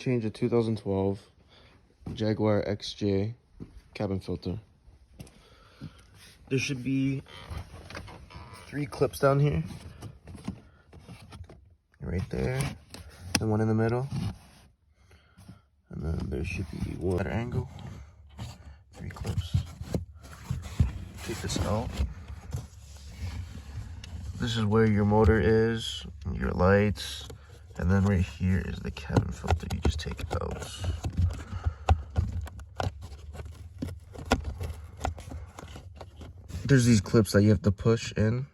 change a 2012 Jaguar XJ cabin filter. There should be 3 clips down here, right there, and one in the middle, and then there should be one at an angle. 3 clips. Take this out. This is where your motor is, your lights, and then right here is the cabin filter. You just take it out. There's these clips that you have to push in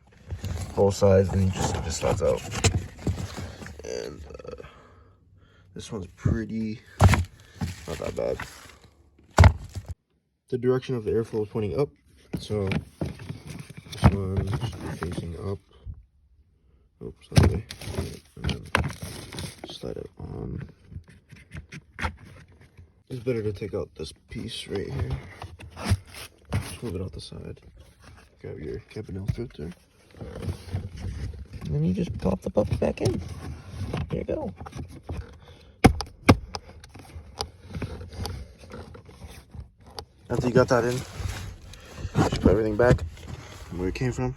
both sides, and you just it slides out. And this one's pretty not that bad. The direction of the airflow is pointing up, so this one should be facing up. Oops, that way. And then slide it on. It's better to take out this piece right here. Just move it out the side. Grab your cabin filter. And then you just pop the puppy back in. There you go. After you got that in, just put everything back where it came from.